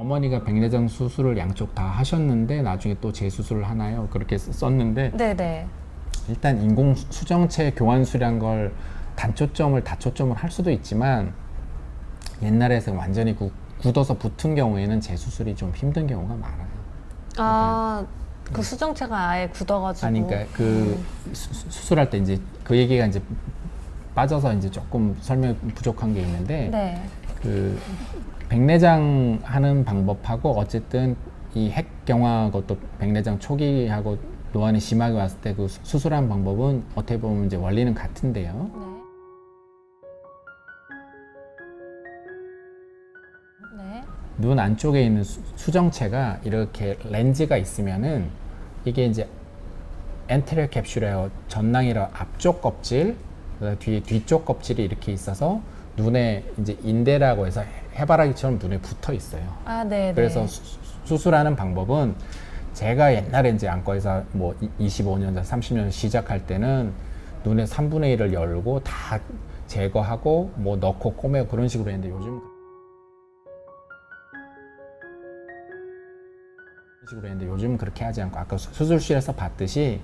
어머니가 백내장 수술을 양쪽 다 하셨는데 나중에 또 재수술을 하나요? 그렇게 썼는데 네네. 일단 인공 수정체 교환술이란 걸 단초점을 다초점을 할 수도 있지만 옛날에서 완전히 굳어서 붙은 경우에는 재수술이 좀 힘든 경우가 많아요. 아, 그 수정체가 아예 굳어가지고. 아니, 그러니까 그 수술할 때 이제 그 얘기가 이제 빠져서 이제 조금 설명 부족한 게 있는데 네. 그 백내장 하는 방법하고 어쨌든 이 핵경화하고 또 백내장 초기하고 노안이 심하게 왔을 때 그 수술하는 방법은 어떻게 보면 이제 원리는 같은데요. 네. 네. 눈 안쪽에 있는 수정체가 이렇게 렌즈가 있으면은 이게 이제 엔테리어 캡슐이에요. 전낭이라 앞쪽 껍질, 뒤쪽 껍질이 이렇게 있어서 눈에 이제 인대라고 해서 해바라기처럼 눈에 붙어 있어요. 아, 네. 그래서 수술하는 방법은 제가 옛날에 이제 안과에서 뭐 25년 전, 30년 시작할 때는 눈의 3분의 1을 열고 다 제거하고 뭐 넣고 꼬매고 그런 식으로 했는데 요즘은 그렇게 하지 않고 아까 수술실에서 봤듯이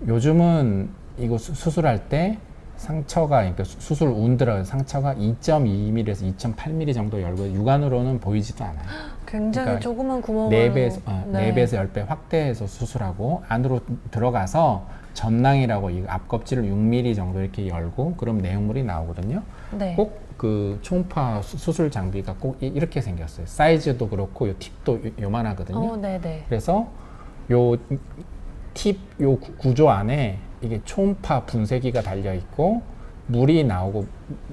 요즘은 이거 수술할 때 상처가, 그러니까 수술 운 들어요. 상처가 2.2mm에서 2.8mm 정도 열고 육안으로는 보이지도 않아요. 굉장히 그러니까 조그만 구멍으로 4배에서, 네. 4배에서 10배 확대해서 수술하고 안으로 들어가서 전낭이라고 이 앞껍질을 6mm 정도 이렇게 열고 그럼 내용물이 나오거든요. 네. 꼭 그 초음파 수술 장비가 꼭 이렇게 생겼어요. 사이즈도 그렇고 요 팁도 요만하거든요. 네네. 그래서 요 팁, 요 구조 안에 이게 초음파 분쇄기가 달려 있고 물이 나오고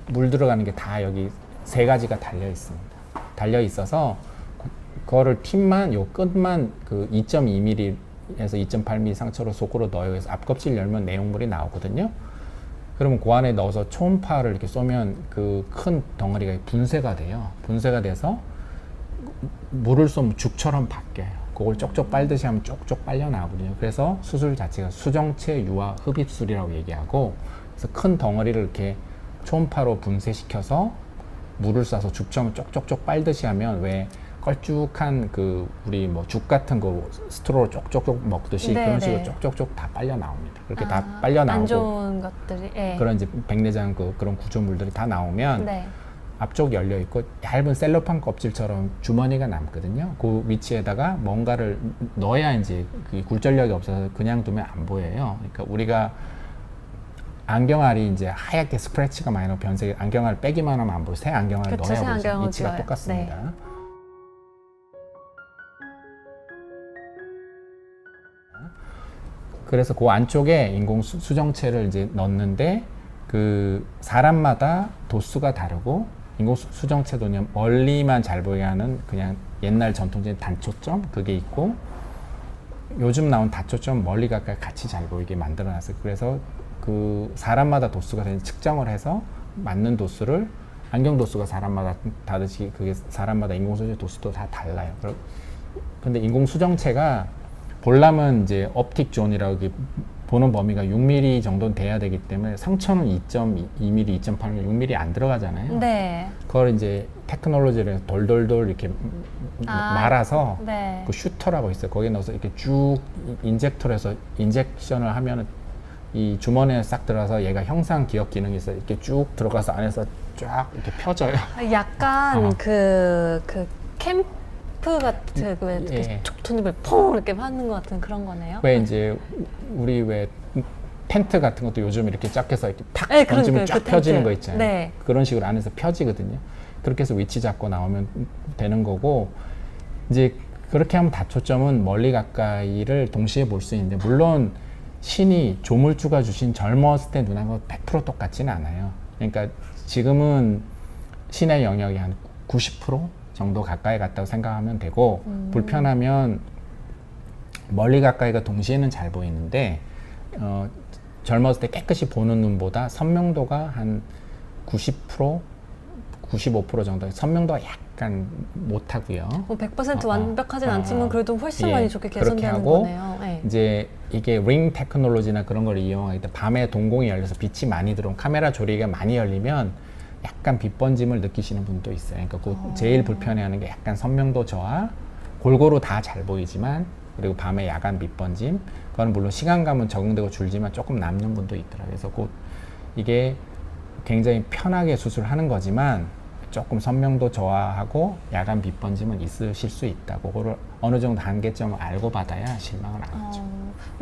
물 들어가는 게 다 여기 3가지가 달려 있습니다. 달려 있어서 그거를 팁만 요 끝만 그 2.2mm에서 2.8mm 상처로 속으로 넣어요. 그래서 앞껍질 열면 내용물이 나오거든요. 그러면 그 안에 넣어서 초음파를 이렇게 쏘면 그 큰 덩어리가 분쇄가 돼요. 분쇄가 돼서 물을 쏘면 죽처럼 바뀌어요. 그걸 쪽쪽 빨듯이 하면 쪽쪽 빨려 나오거든요. 그래서 수술 자체가 수정체 유화 흡입술이라고 얘기하고, 그래서 큰 덩어리를 이렇게 초음파로 분쇄시켜서 물을 쏴서 죽처럼 쪽쪽쪽 빨듯이 하면 왜 걸쭉한 그 우리 뭐 죽 같은 거 스트로로 쪽쪽쪽 먹듯이 네, 그런 식으로 네. 쪽쪽쪽 다 빨려 나옵니다. 그렇게 다 빨려 나오고 안 좋은 것들이. 네. 그런 이제 백내장 그런 구조물들이 다 나오면 네. 앞쪽 열려 있고 얇은 셀로판 껍질처럼 주머니가 남거든요. 그 위치에다가 뭔가를 넣어야 이제 그 굴절력이 없어서 그냥 두면 안 보여요. 그러니까 우리가 안경알이 이제 하얗게 스크래치가 많이 나고 변색 안경알 빼기만 하면 안 보여. 새 안경알 그쵸, 새 넣어야 보이죠. 안경을 위치가 지워요. 똑같습니다. 네. 그래서 그 안쪽에 인공 수정체를 이제 넣는데 그 사람마다 도수가 다르고 인공 수정체도 그냥 멀리만 잘 보이게 하는 그냥 옛날 전통적인 단초점 그게 있고 요즘 나온 다초점 멀리 가까이 같이 잘 보이게 만들어 놨어요. 그래서 그 사람마다 도수가 측정을 해서 맞는 도수를 안경 도수가 사람마다 다르시 그게 사람마다 인공 수정체 도수도 다 달라요. 근데 인공 수정체가 보려면 이제 옵틱 존이라고 보는 범위가 6mm 정도는 돼야 되기 때문에 상처는 2.2mm, 2.8mm, 6mm 안 들어가잖아요. 네. 그걸 이제 테크놀로지를 돌돌돌 이렇게 말아서 네. 그 슈터라고 있어요. 거기에 넣어서 이렇게 쭉 인젝터로 해서 인젝션을 하면은 이 주머니에 싹 들어가서 얘가 형상 기억 기능이 있어요. 이렇게 쭉 들어가서 안에서 쫙 이렇게 펴져요. 약간 그 캠프 같은 그 예. 촉톤입을 퐁 이렇게 하는 것 같은 그런 거네요. 왜 이제 우리 왜 텐트 같은 것도 요즘 이렇게 쫙 해서 이렇게 탁 네, 던지면 쫙 그 펴지는 텐트. 거 있잖아요. 네. 그런 식으로 안에서 펴지거든요. 그렇게 해서 위치 잡고 나오면 되는 거고, 이제 그렇게 하면 다초점은 멀리 가까이를 동시에 볼 수 있는데, 물론 신이 조물주가 주신 젊었을 때 눈하고 100% 똑같지는 않아요. 그러니까 지금은 신의 영역이 한 90% 정도 가까이 갔다고 생각하면 되고, 불편하면 멀리 가까이가 동시에는 잘 보이는데 젊었을 때 깨끗이 보는 눈보다 선명도가 한 90%, 95% 정도, 선명도가 약간 못하고요. 뭐 100% 완벽하진 않지만 그래도 훨씬 많이 좋게 그렇게 개선되는 하고 거네요. 네. 이제 이게 링 테크놀로지나 그런 걸 이용하기 때문에 밤에 동공이 열려서 빛이 많이 들어오면 카메라 조리가 많이 열리면 약간 빛번짐을 느끼시는 분도 있어요. 그러니까 그 제일 불편해하는 게 약간 선명도 저하, 골고루 다 잘 보이지만 그리고 밤에 야간 빛번짐. 그건 물론 시간감은 적응되고 줄지만 조금 남는 분도 있더라고요. 그래서 곧 이게 굉장히 편하게 수술하는 거지만 조금 선명도 저하하고 야간 빛번짐은 있으실 수 있다고. 그거를 어느 정도 한계점을 알고 받아야 실망을 안 하죠.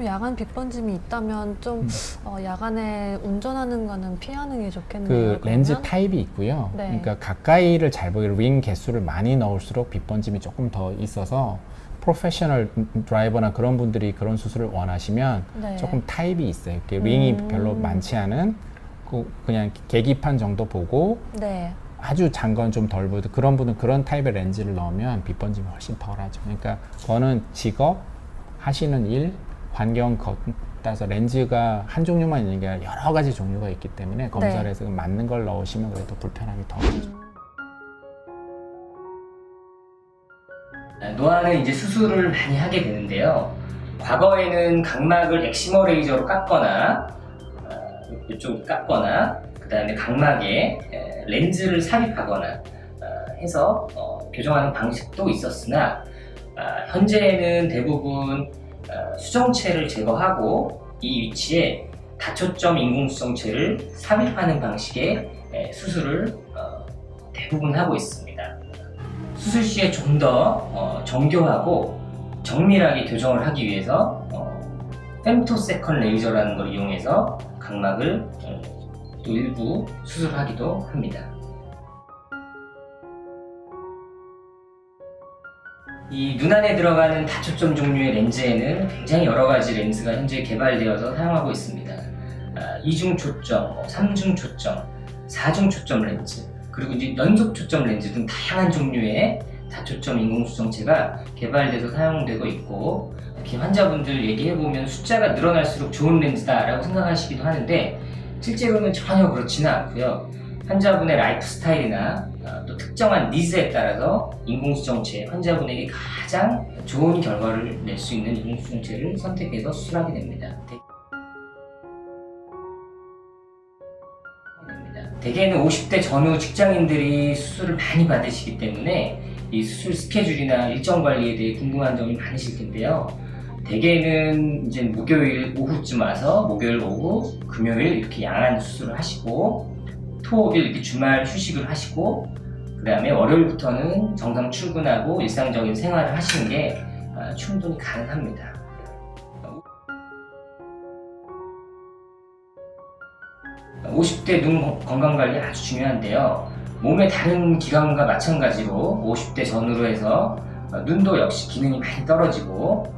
야간 빛번짐이 있다면 좀 야간에 운전하는 거는 피하는 게 좋겠네요. 그 렌즈 그러면? 타입이 있고요. 네. 그러니까 가까이를 잘 보이게 링 개수를 많이 넣을수록 빛번짐이 조금 더 있어서 프로페셔널 드라이버나 그런 분들이 그런 수술을 원하시면 네. 조금 타입이 있어요. 이렇게 링이 별로 많지 않은 그냥 계기판 정도 보고 네. 아주 장건 좀 덜 보여도 그런 분은 그런 타입의 렌즈를 넣으면 빛번짐이 훨씬 덜하죠. 그러니까 그거는 직업, 하시는 일, 환경 따라서 렌즈가 한 종류만 있는 게 아니라 여러 가지 종류가 있기 때문에 검사를 해서 맞는 걸 넣으시면 그래도 불편함이 덜하죠. 노안은 이제 수술을 많이 하게 되는데요. 과거에는 각막을 엑시머 레이저로 깎거나 이쪽을 깎거나 그 다음에 각막에 렌즈를 삽입하거나 해서 교정하는 방식도 있었으나 현재는 대부분 수정체를 제거하고 이 위치에 다초점 인공수정체를 삽입하는 방식의 수술을 대부분 하고 있습니다. 수술 시에 좀 더 정교하고 정밀하게 교정을 하기 위해서 femtosecond 레이저라는 걸 이용해서 각막을 또 일부 수술하기도 합니다. 이 눈안에 들어가는 다초점 종류의 렌즈에는 굉장히 여러 가지 렌즈가 현재 개발되어서 사용하고 있습니다. 2중 초점, 3중 초점, 4중 초점 렌즈, 그리고 이제 연속 초점 렌즈 등 다양한 종류의 다초점 인공수정체가 개발돼서 사용되고 있고, 이렇게 환자분들 얘기해보면 숫자가 늘어날수록 좋은 렌즈다라고 생각하시기도 하는데 실제로는 전혀 그렇지는 않고요. 환자분의 라이프 스타일이나 또 특정한 니즈에 따라서 인공수정체, 환자분에게 가장 좋은 결과를 낼 수 있는 인공수정체를 선택해서 수술하게 됩니다. 대개는 50대 전후 직장인들이 수술을 많이 받으시기 때문에 이 수술 스케줄이나 일정 관리에 대해 궁금한 점이 많으실 텐데요. 대개는 이제 목요일 오후쯤 와서 목요일 오후, 금요일 이렇게 양안 수술을 하시고 토일 이렇게 주말 휴식을 하시고 그 다음에 월요일부터는 정상 출근하고 일상적인 생활을 하시는 게 충분히 가능합니다. 50대 눈 건강관리 아주 중요한데요. 몸의 다른 기관과 마찬가지로 50대 전후로 해서 눈도 역시 기능이 많이 떨어지고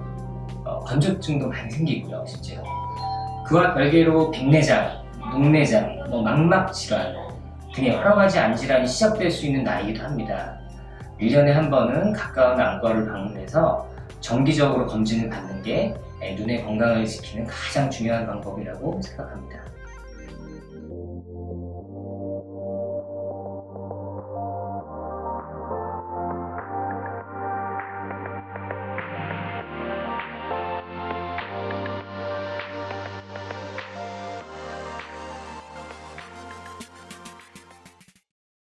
건조증도 많이 생기고요, 실제로. 그와 별개로 백내장, 녹내장, 망막질환 등의 여러 가지 암질환이 시작될 수 있는 나이이기도 합니다. 1년에 한 번은 가까운 안과를 방문해서 정기적으로 검진을 받는 게 눈의 건강을 지키는 가장 중요한 방법이라고 생각합니다.